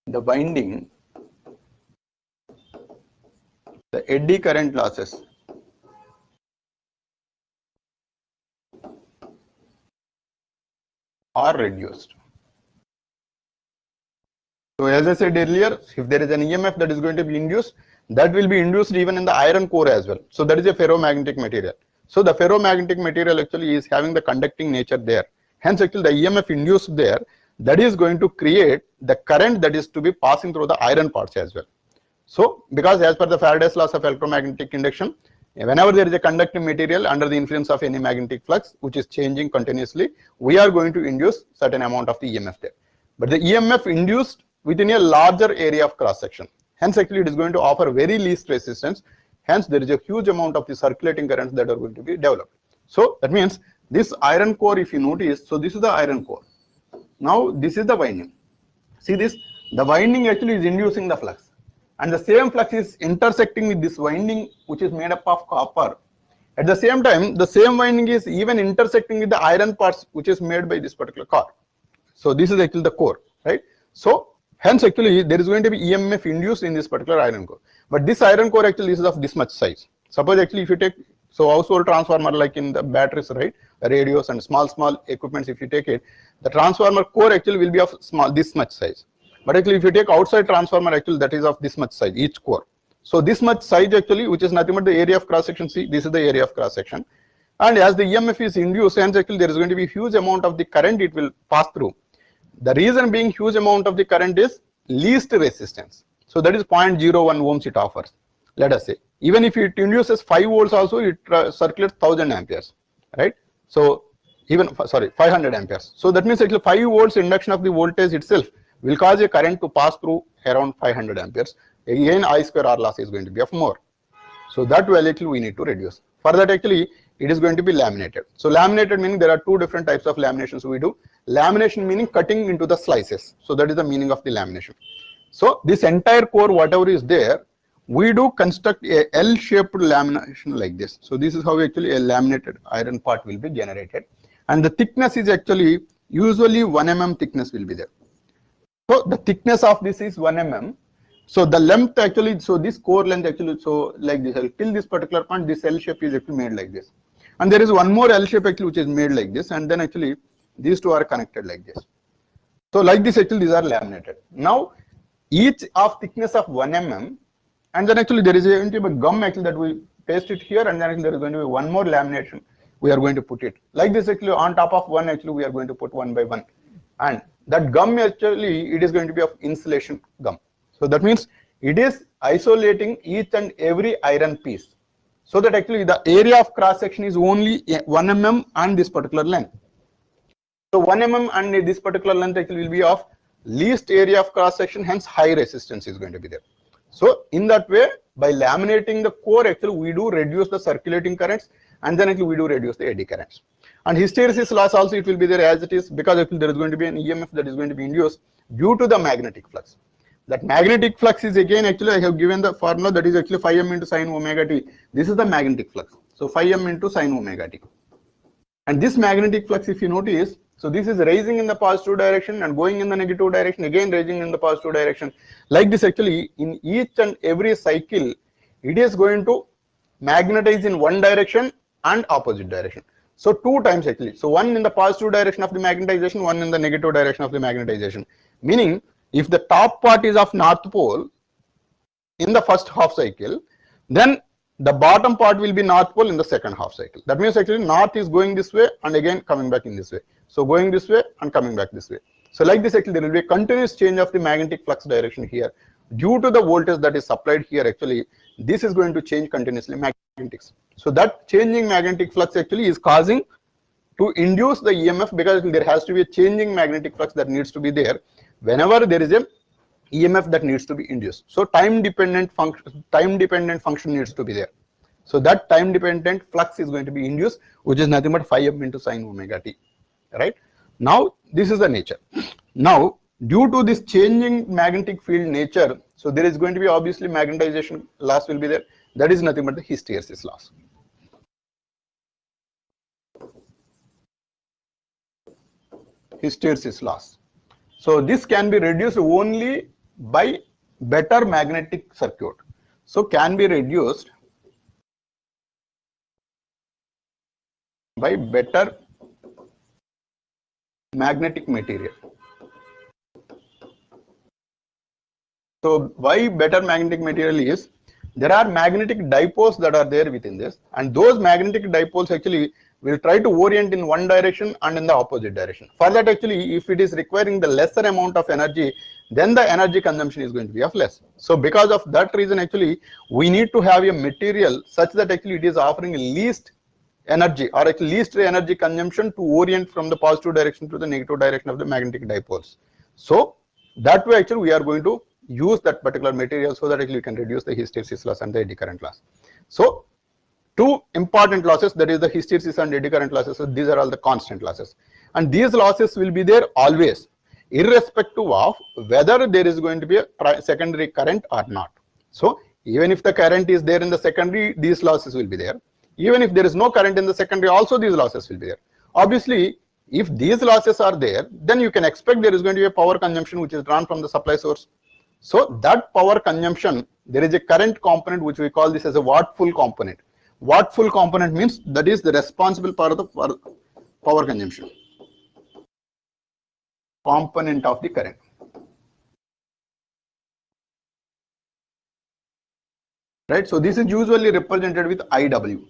the winding, the eddy current losses are reduced. So as I said earlier, if there is an EMF that is going to be induced, that will be induced even in the iron core as well. So that is a ferromagnetic material. So the ferromagnetic material actually is having the conducting nature there. Hence actually the EMF induced there, that is going to create the current that is to be passing through the iron parts as well. So because as per the Faraday's laws of electromagnetic induction, whenever there is a conductive material under the influence of any magnetic flux which is changing continuously, we are going to induce certain amount of the EMF there. But the EMF induced within a larger area of cross section. Hence actually it is going to offer very least resistance. Hence there is a huge amount of the circulating currents that are going to be developed. So that means this iron core, if you notice, so this is the iron core. Now this is the winding. See this, the winding actually is inducing the flux, and the same flux is intersecting with this winding which is made up of copper. At the same time, the same winding is even intersecting with the iron parts which is made by this particular core. So this is actually the core, right? So hence actually there is going to be EMF induced in this particular iron core. But this iron core actually is of this much size. Suppose actually if you take, so household transformer like in the batteries, right, radios and small equipments, if you take it, the transformer core actually will be of this much size. But actually if you take outside transformer, actually that is of this much size, each core. So this much size actually, which is nothing but the area of cross section. See, this is the area of cross section. And as the EMF is induced, hence actually there is going to be huge amount of the current it will pass through. The reason being huge amount of the current is least resistance. So that is 0.01 ohms it offers. Let us say, even if it induces 5 volts also, it circulates 1000 amperes, right? So even, sorry, 500 amperes. So that means actually 5 volts induction of the voltage itself will cause a current to pass through around 500 amperes. Again, I square R loss is going to be of more. So that value actually we need to reduce. For that actually it is going to be laminated. So laminated meaning there are two different types of laminations we do. Lamination meaning cutting into the slices. So that is the meaning of the lamination. So this entire core whatever is there, we do construct a L-shaped lamination like this. So this is how actually a laminated iron part will be generated. And the thickness is actually usually 1 mm thickness will be there. So the thickness of this is 1 mm. So the length actually, so this core length actually, so like this, till this particular point, this L shape is actually made like this. And there is one more L shape actually which is made like this, and then actually these two are connected like this. So like this actually these are laminated. Now each of thickness of 1 mm, and then actually there is a gum actually that we paste it here, and then actually there is going to be one more lamination we are going to put it. Like this actually on top of one actually we are going to put one by one. And that gum actually it is going to be of insulation gum. So that means it is isolating each and every iron piece. So that actually the area of cross section is only 1 mm and this particular length. So 1 mm and this particular length actually will be of least area of cross section, hence high resistance is going to be there. So in that way, by laminating the core actually we do reduce the circulating currents, and then actually we do reduce the eddy currents. And hysteresis loss also it will be there as it is, because actually there is going to be an EMF that is going to be induced due to the magnetic flux. That magnetic flux is again actually I have given the formula that is actually phi m into sine omega t. This is the magnetic flux. So phi m into sine omega t. And this magnetic flux, if you notice, so this is rising in the positive direction and going in the negative direction, again rising in the positive direction. Like this actually in each and every cycle, it is going to magnetize in one direction and opposite direction. So two times actually. So one in the positive direction of the magnetization, one in the negative direction of the magnetization. Meaning if the top part is of north pole in the first half cycle, then the bottom part will be north pole in the second half cycle. That means actually north is going this way and again coming back in this way. So going this way and coming back this way. So like this actually there will be a continuous change of the magnetic flux direction here. Due to the voltage that is supplied here actually, this is going to change continuously magnetics. So that changing magnetic flux actually is causing to induce the EMF, because there has to be a changing magnetic flux that needs to be there whenever there is a EMF that needs to be induced. So time dependent function needs to be there. So that time dependent flux is going to be induced, which is nothing but phi m into sine omega t, right? Now this is the nature. Now due to this changing magnetic field nature, so there is going to be obviously magnetization loss will be there. That is nothing but the hysteresis loss. Hysteresis loss. So this can be reduced only by better magnetic circuit. So can be reduced by better magnetic material. So why better magnetic material is, there are magnetic dipoles that are there within this, and those magnetic dipoles actually will try to orient in one direction and in the opposite direction. For that actually, if it is requiring the lesser amount of energy, then the energy consumption is going to be of less. So because of that reason actually, we need to have a material such that actually it is offering least energy or at least energy consumption to orient from the positive direction to the negative direction of the magnetic dipoles. So that way actually we are going to use that particular material so that actually we can reduce the hysteresis loss and the eddy current loss. So two important losses, that is the hysteresis and eddy current losses. So these are all the constant losses, and these losses will be there always, irrespective of whether there is going to be a secondary current or not. So even if the current is there in the secondary, these losses will be there. Even if there is no current in the secondary, also these losses will be there. Obviously, if these losses are there, then you can expect there is going to be a power consumption which is drawn from the supply source. So that power consumption, there is a current component which we call this as a watt-full component. Watt-full component means that is the responsible part of the power consumption component of the current. Right, so this is usually represented with IW.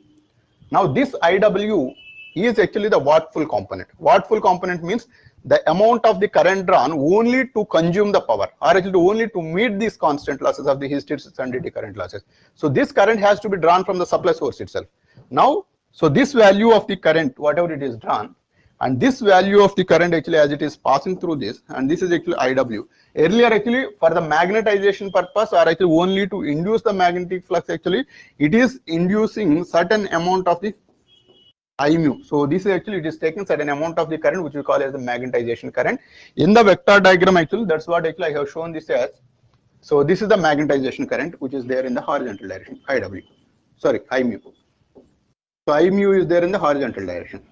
Now this IW is actually the wattful component. Wattful component means the amount of the current drawn only to consume the power, or actually only to meet these constant losses of the hysteresis and DC current losses. So this current has to be drawn from the supply source itself. Now, so this value of the current, whatever it is drawn, and this value of the current actually as it is passing through this, and this is actually IW. Earlier actually for the magnetization purpose, or actually only to induce the magnetic flux, actually it is inducing certain amount of the I mu. So this is actually, it is taking certain amount of the current which we call as the magnetization current. In the vector diagram actually, that's what actually I have shown this as. So this is the magnetization current which is there in the horizontal direction, IW. Sorry, I mu. So I mu is there in the horizontal direction.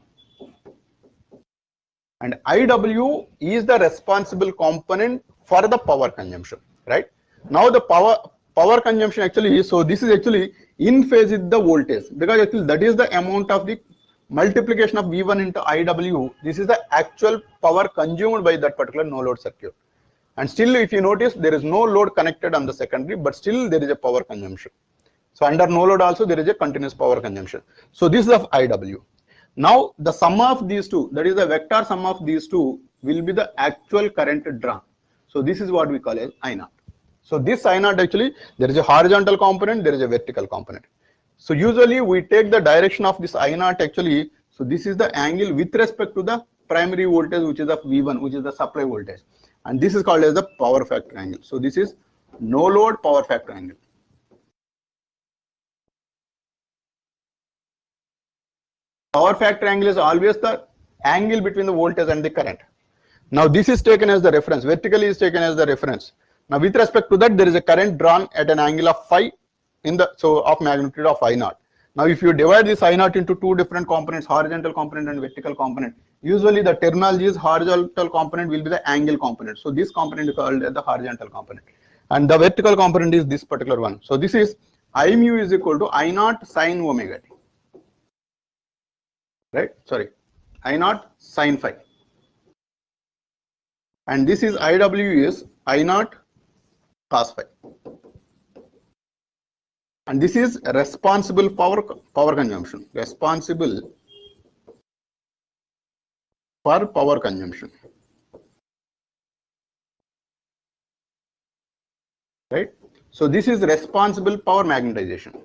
And IW is the responsible component for the power consumption, right? Now the power consumption actually, so this is actually in phase with the voltage, because actually that is the amount of the multiplication of V1 into IW. This is the actual power consumed by that particular no load circuit. And still if you notice, there is no load connected on the secondary, but still there is a power consumption. So under no load also there is a continuous power consumption. So this is of IW. Now the sum of these two, that is the vector sum of these two, will be the actual current drawn. So this is what we call as I naught. So this I naught actually, there is a horizontal component, there is a vertical component. So usually we take the direction of this I naught actually. So this is the angle with respect to the primary voltage, which is of V1, which is the supply voltage. And this is called as the power factor angle. So this is no load power factor angle. Power factor angle is always the angle between the voltage and the current. Now this is taken as the reference, vertically is taken as the reference. Now with respect to that, there is a current drawn at an angle of phi in the, so of magnitude of I naught. Now if you divide this I naught into two different components, horizontal component and vertical component, usually the terminology is horizontal component will be the angle component. So this component is called as the horizontal component, and the vertical component is this particular one. So this is I mu is equal to I naught sine omega t, right? Sorry, I naught sine phi, and this is IW is I naught cos phi. And this is responsible power consumption, responsible for power consumption, right? So this is responsible power magnetization.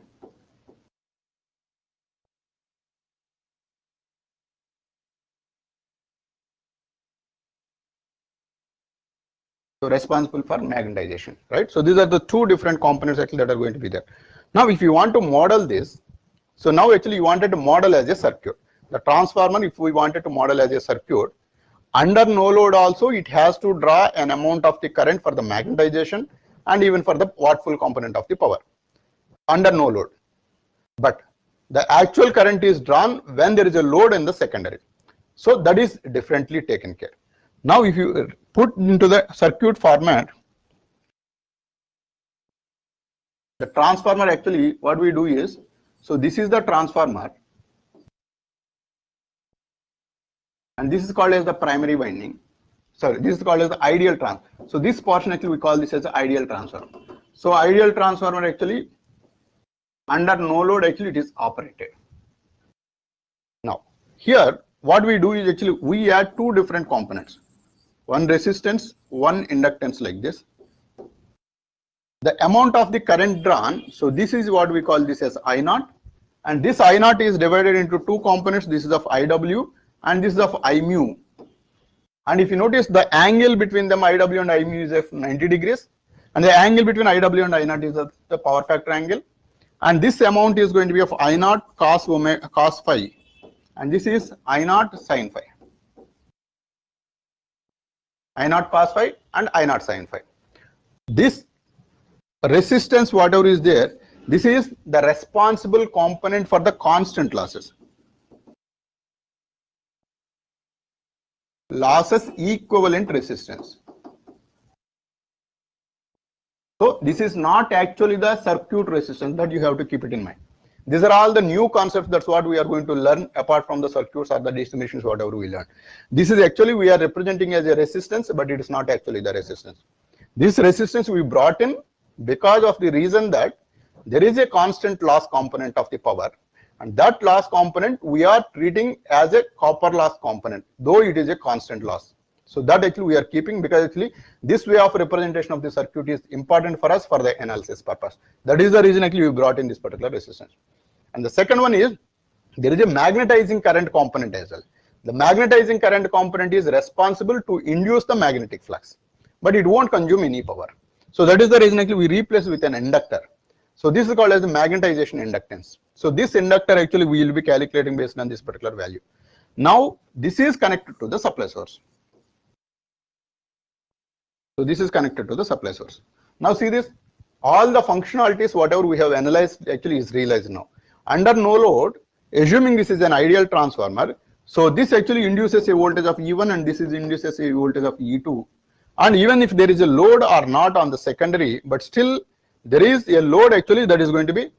So responsible for magnetization, right? So these are the two different components actually that are going to be there. Now if you want to model this, so now actually you wanted to model as a circuit. The transformer, if we wanted to model as a circuit, under no load also it has to draw an amount of the current for the magnetization and even for the wattful component of the power under no load. But the actual current is drawn when there is a load in the secondary. So that is differently taken care. Now if you put into the circuit format, the transformer actually, what we do is, so this is the transformer, and this is called as the primary winding. Sorry, this is called as the ideal transformer. So this portion actually we call this as the ideal transformer. So ideal transformer actually under no load actually it is operated. Now here what we do is actually we add two different components, one resistance, one inductance like this. The amount of the current drawn, so this is what we call this as I naught, and this I naught is divided into two components. This is of IW and this is of I mu. And if you notice, the angle between them IW and I mu is of 90 degrees, and the angle between IW and I naught is the power factor angle. And this amount is going to be of I naught cos phi, and this is I naught sin phi. I naught cos phi and I naught sin phi. This resistance, whatever is there, this is the responsible component for the constant losses. Losses equivalent resistance. So this is not actually the circuit resistance, that you have to keep it in mind. These are all the new concepts. That's what we are going to learn apart from the circuits or the destinations, whatever we learn. This is actually we are representing as a resistance, but it is not actually the resistance. This resistance we brought in because of the reason that there is a constant loss component of the power, And that loss component we are treating as a copper loss component, though it is a constant loss. So that actually we are keeping, because actually this way of representation of the circuit is important for us for the analysis purpose. That is the reason actually we brought in this particular resistance. And the second one is there is a magnetizing current component as well. The magnetizing current component is responsible to induce the magnetic flux, but it won't consume any power. So that is the reason actually we replace with an inductor. So this is called as the magnetization inductance. So this inductor actually we will be calculating based on this particular value. Now this is connected to the supply source. So this is connected to the supply source. Now see this, all the functionalities whatever we have analyzed actually is realized now. Under no load, assuming this is an ideal transformer, so this actually induces a voltage of E1 and this is induces a voltage of E2. And even if there is a load or not on the secondary, but still there is a load actually that is going to be,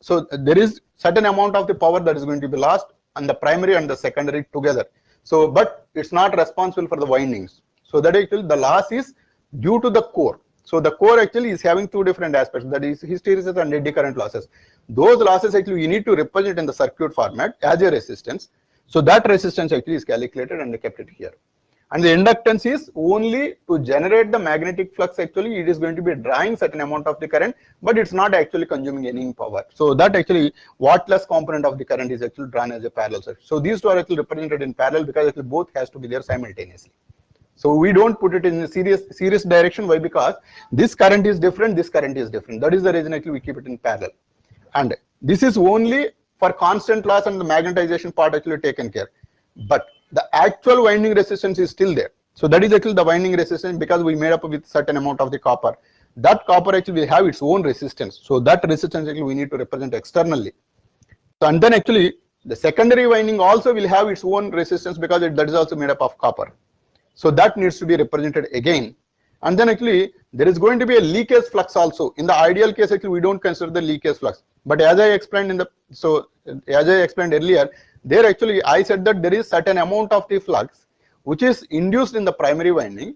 so there is certain amount of the power that is going to be lost on the primary and the secondary together. So but it's not responsible for the windings. So that actually the loss is due to the core. So the core actually is having two different aspects, that is hysteresis and eddy current losses. Those losses actually you need to represent in the circuit format as a resistance. So that resistance actually is calculated and kept it here. And the inductance is only to generate the magnetic flux. Actually it is going to be drawing certain amount of the current, but it's not actually consuming any power. So that actually wattless component of the current is actually drawn as a parallel circuit. So these two are actually represented in parallel because actually both has to be there simultaneously. So we don't put it in the series direction. Why? Because this current is different, this current is different. That is the reason actually we keep it in parallel. And this is only for constant loss and the magnetization part actually taken care. But the actual winding resistance is still there. So that is actually the winding resistance, because we made up with certain amount of the copper. That copper actually will have its own resistance. So that resistance actually we need to represent externally. So and then actually the secondary winding also will have its own resistance, because that is also made up of copper. So that needs to be represented again. And then actually there is going to be a leakage flux also. In the ideal case actually we don't consider the leakage flux. But as I explained earlier, there actually I said that there is certain amount of the flux which is induced in the primary winding,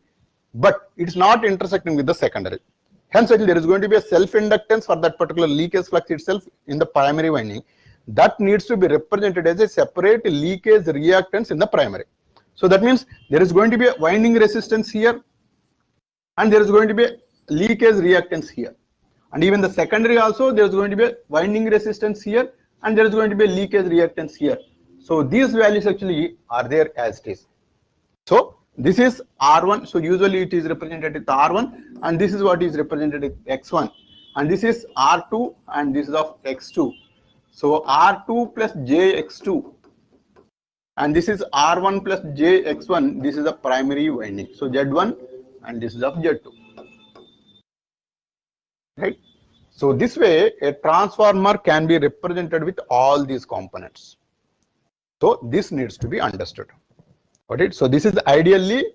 but it's not intersecting with the secondary. Hence actually there is going to be a self-inductance for that particular leakage flux itself in the primary winding. That needs to be represented as a separate leakage reactance in the primary. So that means there is going to be a winding resistance here, and there is going to be a leakage reactance here. And even the secondary also there is going to be a winding resistance here, and there is going to be a leakage reactance here. So these values actually are there as it is. So this is R1. So usually it is represented with R1, and this is what is represented with X1. And this is R2, and this is of X2. So R2 plus JX2. And this is R1 plus JX1. This is the primary winding. So Z1 and this is of Z2. Right? So this way a transformer can be represented with all these components. So this needs to be understood. Got it? So this is ideally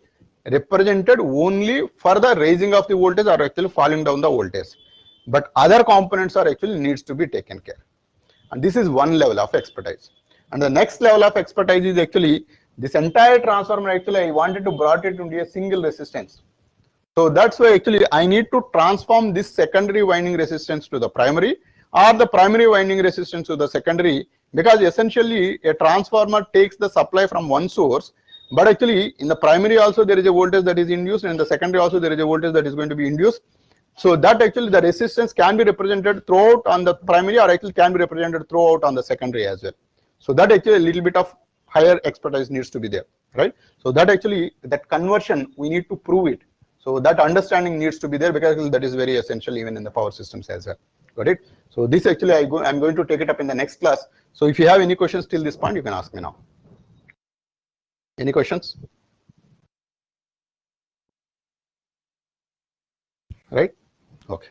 represented only for the raising of the voltage or actually falling down the voltage. But other components are actually needs to be taken care. And this is one level of expertise. And the next level of expertise is actually this entire transformer actually I wanted to brought it into a single resistance. So that's why actually I need to transform this secondary winding resistance to the primary, or the primary winding resistance to the secondary, because essentially a transformer takes the supply from one source, but actually in the primary also there is a voltage that is induced, and in the secondary also there is a voltage that is going to be induced. So that actually the resistance can be represented throughout on the primary, or actually can be represented throughout on the secondary as well. So that actually a little bit of higher expertise needs to be there, right? So that actually that conversion we need to prove it. So that understanding needs to be there, because that is very essential even in the power systems as well. Got it? So this actually I'm going to take it up in the next class. So if you have any questions till this point, you can ask me now. Any questions? Right? Okay.